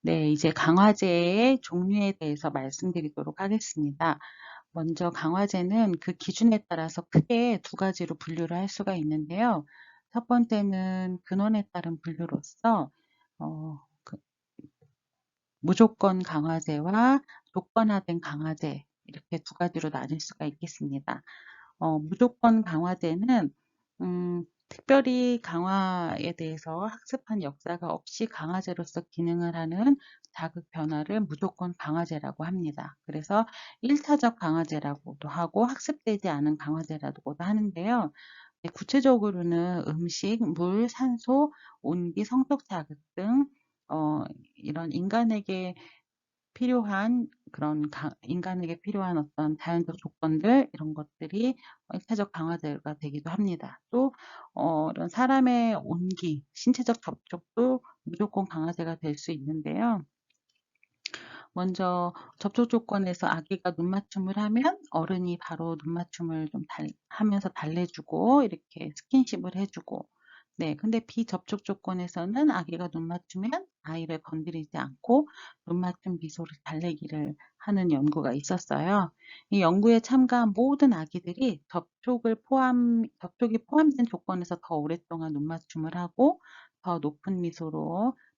네, 이제 강화제의 종류에 대해서 말씀드리도록 하겠습니다. 먼저 강화제는 그 기준에 따라서 크게 두 가지로 분류를 할 수가 있는데요. 첫 번째는 근원에 따른 분류로서 그 무조건 강화제와 조건화된 강화제 이렇게 두 가지로 나눌 수가 있겠습니다. 무조건 강화제는 특별히 강화에 대해서 학습한 역사가 없이 강화제로서 기능을 하는 자극 변화를 무조건 강화제라고 합니다. 그래서 1차적 강화제라고도 하고 학습되지 않은 강화제라고도 하는데요. 네, 구체적으로는 음식, 물, 산소, 온기, 성적 자극 등 이런 인간에게 필요한 어떤 자연적 조건들 이런 것들이 1차적 강화제가 되기도 합니다. 또 이런 사람의 온기, 신체적 접촉도 무조건 강화제가 될 수 있는데요. 먼저 접촉 조건에서 아기가 눈맞춤을 하면 어른이 바로 눈맞춤을 좀 하면서 달래주고 이렇게 스킨십을 해주고, 네, 근데 비접촉 조건에서는 아기가 눈맞추면 아이를 건드리지 않고 눈맞춤 미소를 달래기를 하는 연구가 있었어요. 이 연구에 참가한 모든 아기들이 접촉이 포함된 조건에서 더 오랫동안 눈맞춤을 하고 더 높은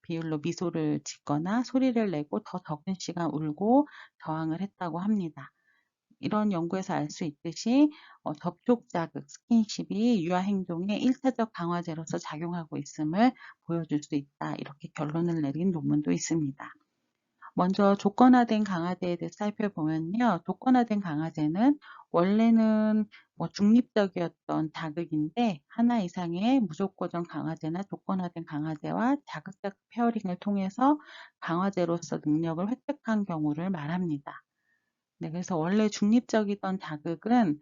비율로 미소를 짓거나 소리를 내고 더 적은 시간 울고 저항을 했다고 합니다. 이런 연구에서 알 수 있듯이 접촉 자극, 스킨십이 유아 행동의 1차적 강화제로서 작용하고 있음을 보여줄 수 있다. 이렇게 결론을 내린 논문도 있습니다. 먼저 조건화된 강화제에 대해서 살펴보면요. 조건화된 강화제는 원래는 중립적이었던 자극인데 하나 이상의 무조건 강화제나 조건화된 강화제와 자극적 페어링을 통해서 강화제로서 능력을 획득한 경우를 말합니다. 네, 그래서 원래 중립적이던 자극은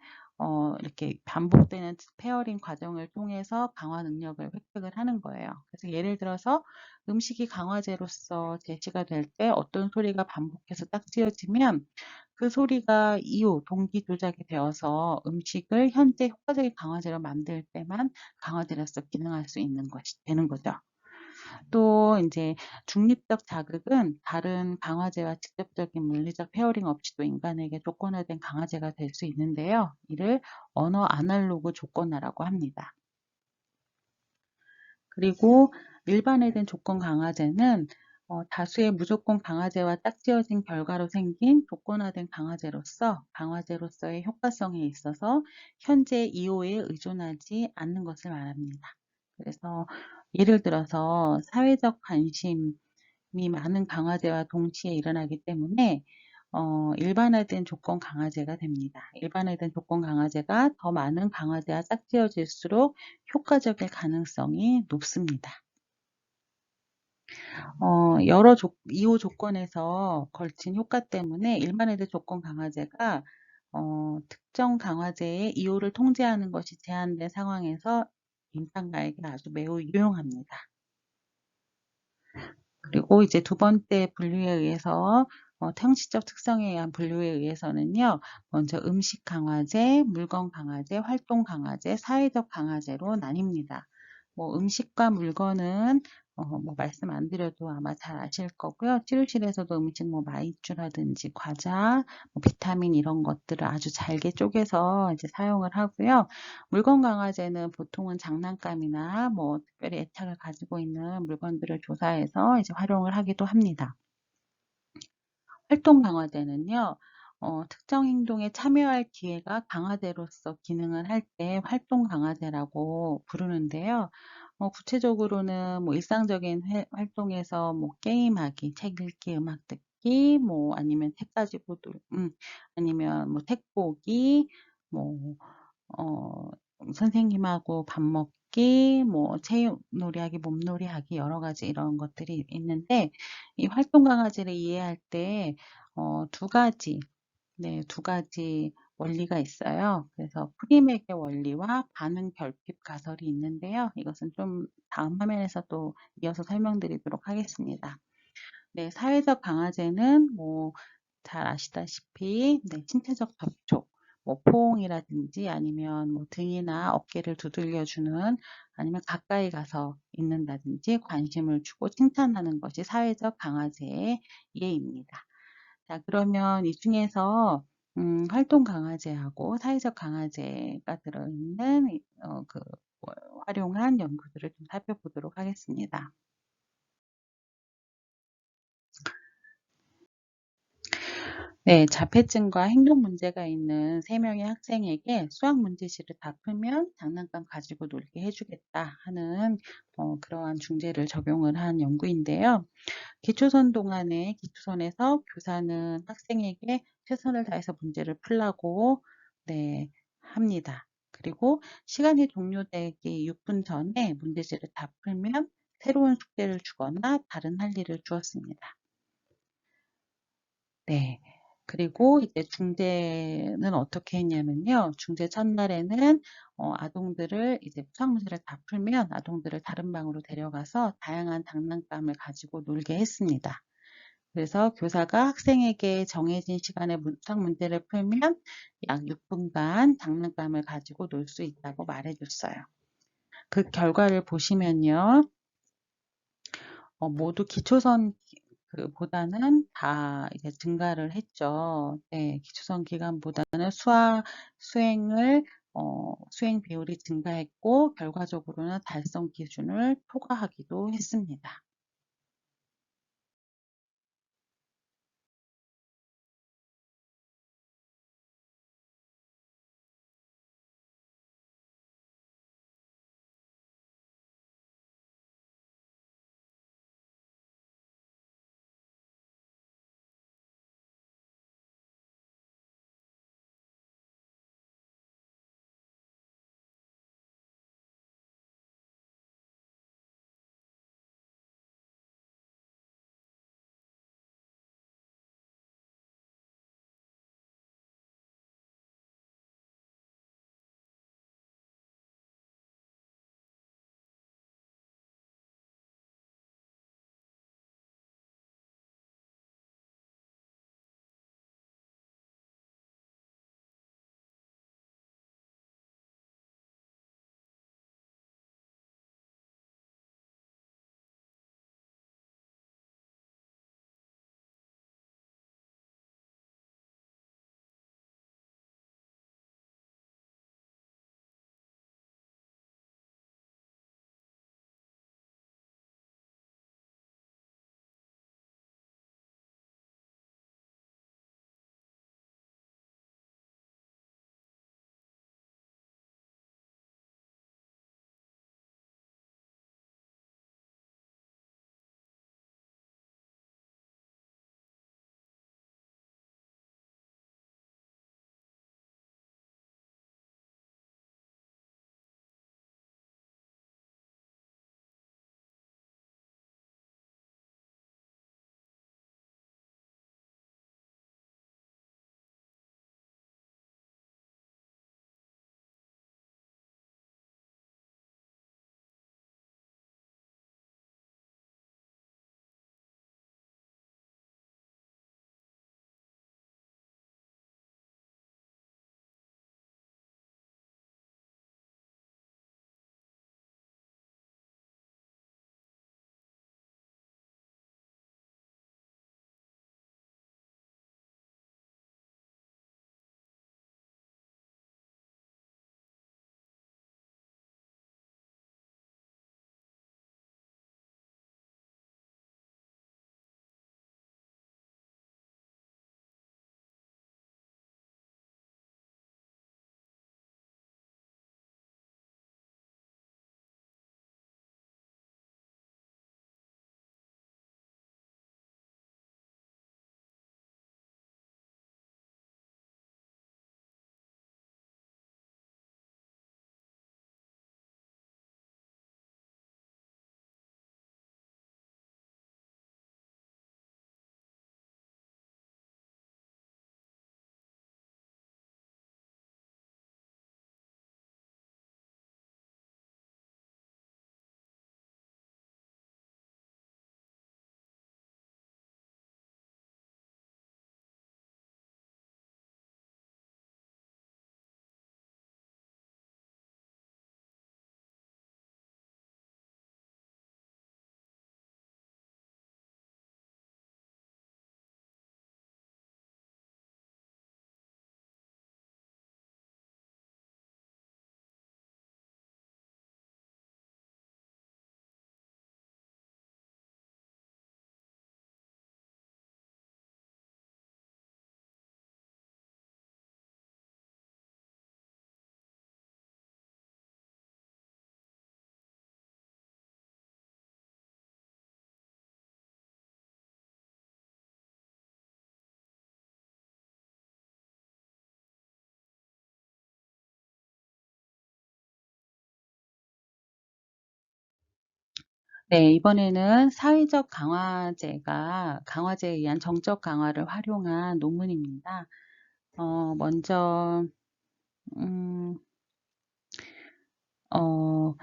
이렇게 반복되는 페어링 과정을 통해서 강화 능력을 획득을 하는 거예요. 그래서 예를 들어서 음식이 강화제로서 제시가 될 때 어떤 소리가 반복해서 딱지어지면 그 소리가 이유, 동기 조작이 되어서 음식을 현재 효과적인 강화제로 만들 때만 강화제로서 기능할 수 있는 것이 되는 거죠. 또 이제 중립적 자극은 다른 강화제와 직접적인 물리적 페어링 없이도 인간에게 조건화된 강화제가 될 수 있는데요. 이를 언어 아날로그 조건화라고 합니다. 그리고 일반화된 조건 강화제는 다수의 무조건 강화제와 짝지어진 결과로 생긴 조건화된 강화제로서의 효과성에 있어서 현재 이호에 의존하지 않는 것을 말합니다. 그래서 예를 들어서 사회적 관심이 많은 강화제와 동시에 일어나기 때문에 일반화된 조건 강화제가 됩니다. 일반화된 조건 강화제가 더 많은 강화제와 짝지어질수록 효과적일 가능성이 높습니다. 여러 2호 조건에서 걸친 효과 때문에 일반화된 조건 강화제가 특정 강화제의 2호를 통제하는 것이 제한된 상황에서 임상가에게 아주 매우 유용합니다. 그리고 이제 두 번째 분류에 의해서 형식적 특성에 의한 분류에 의해서는요. 먼저 음식 강화제, 물건 강화제, 활동 강화제, 사회적 강화제로 나뉩니다. 음식과 물건은 말씀 안 드려도 아마 잘 아실 거고요. 치료실에서도 음식 마이쮸라든지 과자, 비타민 이런 것들을 아주 잘게 쪼개서 이제 사용을 하고요. 물건 강화제는 보통은 장난감이나 특별히 애착을 가지고 있는 물건들을 조사해서 이제 활용을 하기도 합니다. 활동 강화제는요, 특정 행동에 참여할 기회가 강화제로서 기능을 할 때 활동 강화제라고 부르는데요. 구체적으로는 일상적인 활동에서 게임하기, 책 읽기, 음악 듣기, 아니면 책 가지고 아니면 책 보기, 뭐, 어, 선생님하고 밥 먹기, 체육놀이 하기, 몸놀이 하기, 여러 가지 이런 것들이 있는데, 이 활동 강화제를 이해할 때, 두 가지, 네, 두 가지 원리가 있어요. 그래서 프리맥의 원리와 반응 결핍 가설이 있는데요. 이것은 좀 다음 화면에서 또 이어서 설명드리도록 하겠습니다. 네, 사회적 강화제는 잘 아시다시피, 네, 신체적 접촉, 뭐 포옹이라든지 아니면 뭐 등이나 어깨를 두들겨주는 아니면 가까이 가서 있는다든지 관심을 주고 칭찬하는 것이 사회적 강아지의 예입니다. 자, 그러면 이 중에서 활동 강아지하고 사회적 강아지가 들어있는 활용한 연구들을 좀 살펴보도록 하겠습니다. 네, 자폐증과 행동 문제가 있는 3명의 학생에게 수학 문제지를 다 풀면 장난감 가지고 놀게 해주겠다 하는 그러한 중재를 적용을 한 연구인데요. 기초선 동안에 기초선에서 교사는 학생에게 최선을 다해서 문제를 풀라고 네, 합니다. 그리고 시간이 종료되기 6분 전에 문제지를 다 풀면 새로운 숙제를 주거나 다른 할 일을 주었습니다. 네. 그리고 이제 중재는 어떻게 했냐면요. 중재 첫날에는 아동들을 이제 수학 문제를 다 풀면 아동들을 다른 방으로 데려가서 다양한 장난감을 가지고 놀게 했습니다. 그래서 교사가 학생에게 정해진 시간에 수학 문제를 풀면 약 6분간 장난감을 가지고 놀 수 있다고 말해줬어요. 그 결과를 보시면요. 모두 기초선 보다는 다 이제 증가를 했죠. 네, 기초선 기간보다는 수행 비율이 증가했고, 결과적으로는 달성 기준을 초과하기도 했습니다. 네, 이번에는 사회적 강화제에 의한 정적 강화를 활용한 논문입니다. 먼저, 음, 어,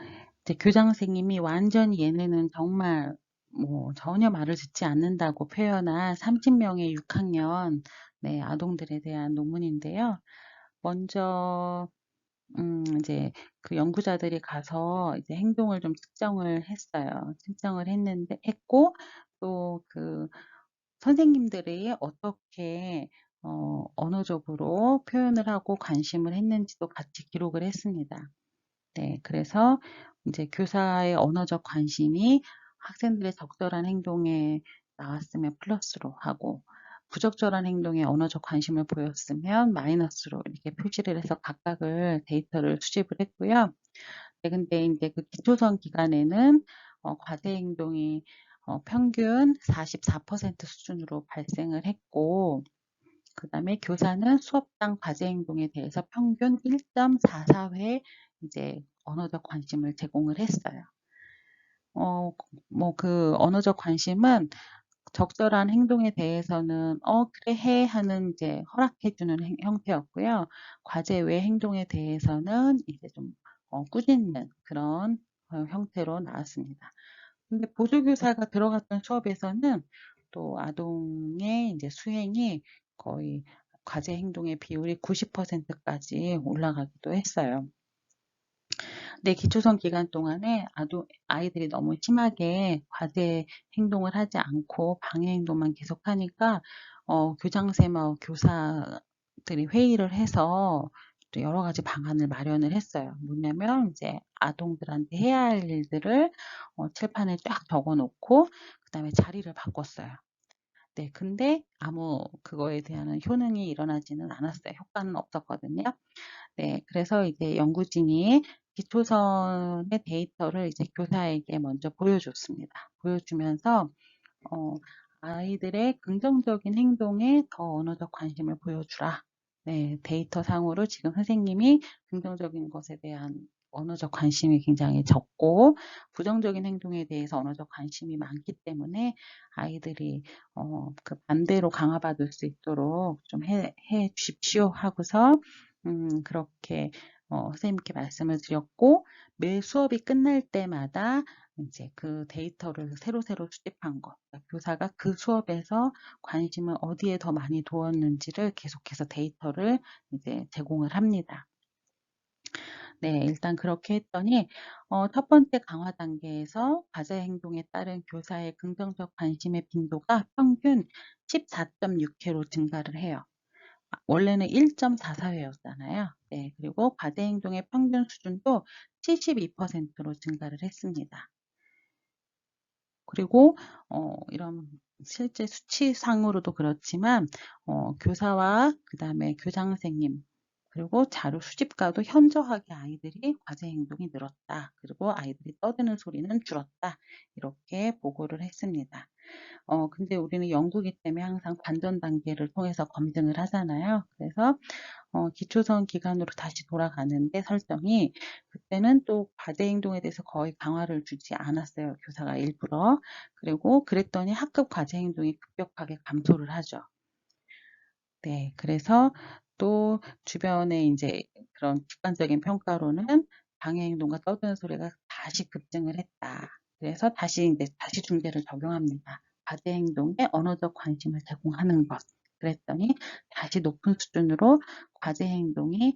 이제 교장 선생님이 완전히 얘네는 정말 뭐 전혀 말을 듣지 않는다고 표현한 30명의 6학년 네, 아동들에 대한 논문인데요. 먼저 이제 그 연구자들이 가서 이제 행동을 좀 측정을 했어요. 측정을 했고, 또 그 선생님들이 어떻게 언어적으로 표현을 하고 관심을 했는지도 같이 기록을 했습니다. 네, 그래서 이제 교사의 언어적 관심이 학생들의 적절한 행동에 나왔으면 플러스로 하고, 부적절한 행동에 언어적 관심을 보였으면 마이너스로 이렇게 표시를 해서 각각을 데이터를 수집을 했고요. 네, 근데 이제 그 기초성 기간에는 과제 행동이 평균 44% 수준으로 발생을 했고, 그 다음에 교사는 수업당 과제 행동에 대해서 평균 1.44회 이제 언어적 관심을 제공을 했어요. 뭐 그 언어적 관심은 적절한 행동에 대해서는 그래 해 하는 이제 허락해주는 형태였고요. 과제 외 행동에 대해서는 이제 좀 꾸짖는 그런 형태로 나왔습니다. 근데 보조교사가 들어갔던 수업에서는 또 아동의 이제 수행이 거의 과제 행동의 비율이 90%까지 올라가기도 했어요. 네, 기초성 기간 동안에 아이들이 너무 심하게 과제 행동을 하지 않고 방해 행동만 계속하니까 교장선생님하고 교사들이 회의를 해서 또 여러 가지 방안을 마련을 했어요. 뭐냐면 이제 아동들한테 해야 할 일들을 칠판에 쫙 적어놓고 그다음에 자리를 바꿨어요. 네, 근데 아무 그거에 대한 효능이 일어나지는 않았어요. 효과는 없었거든요. 네, 그래서 이제 연구진이 기초선의 데이터를 이제 교사에게 먼저 보여줬습니다. 보여주면서 어, 아이들의 긍정적인 행동에 더 언어적 관심을 보여주라. 네, 데이터 상으로 지금 선생님이 긍정적인 것에 대한 언어적 관심이 굉장히 적고 부정적인 행동에 대해서 언어적 관심이 많기 때문에 아이들이 그 반대로 강화받을 수 있도록 좀 해 주십시오 하고서 그렇게 선생님께 말씀을 드렸고 매 수업이 끝날 때마다 이제 그 데이터를 새로 수집한 것. 그러니까 교사가 그 수업에서 관심을 어디에 더 많이 두었는지를 계속해서 데이터를 이제 제공을 합니다. 네, 일단 그렇게 했더니 첫 번째 강화 단계에서 과제 행동에 따른 교사의 긍정적 관심의 빈도가 평균 14.6회로 증가를 해요. 원래는 1.44회였잖아요. 네, 그리고 과제 행동의 평균 수준도 72%로 증가를 했습니다. 그리고 이런 실제 수치상으로도 그렇지만 교사와 그다음에 교장 선생님 그리고 자료 수집가도 현저하게 아이들이 과제 행동이 늘었다. 그리고 아이들이 떠드는 소리는 줄었다. 이렇게 보고를 했습니다. 근데 우리는 연구기 때문에 항상 관전 단계를 통해서 검증을 하잖아요. 그래서 기초선 기간으로 다시 돌아가는데 설정이 그때는 또 과제 행동에 대해서 거의 강화를 주지 않았어요. 교사가 일부러. 그리고 그랬더니 학급 과제 행동이 급격하게 감소를 하죠. 네, 그래서 또 주변에 이제 그런 객관적인 평가로는 방해 행동과 떠드는 소리가 다시 급증을 했다. 그래서 다시 중대를 적용합니다. 과제 행동에 언어적 관심을 제공하는 것. 그랬더니 다시 높은 수준으로 과제 행동이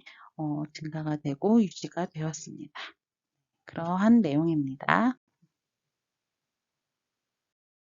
증가가 되고 유지가 되었습니다. 그러한 내용입니다.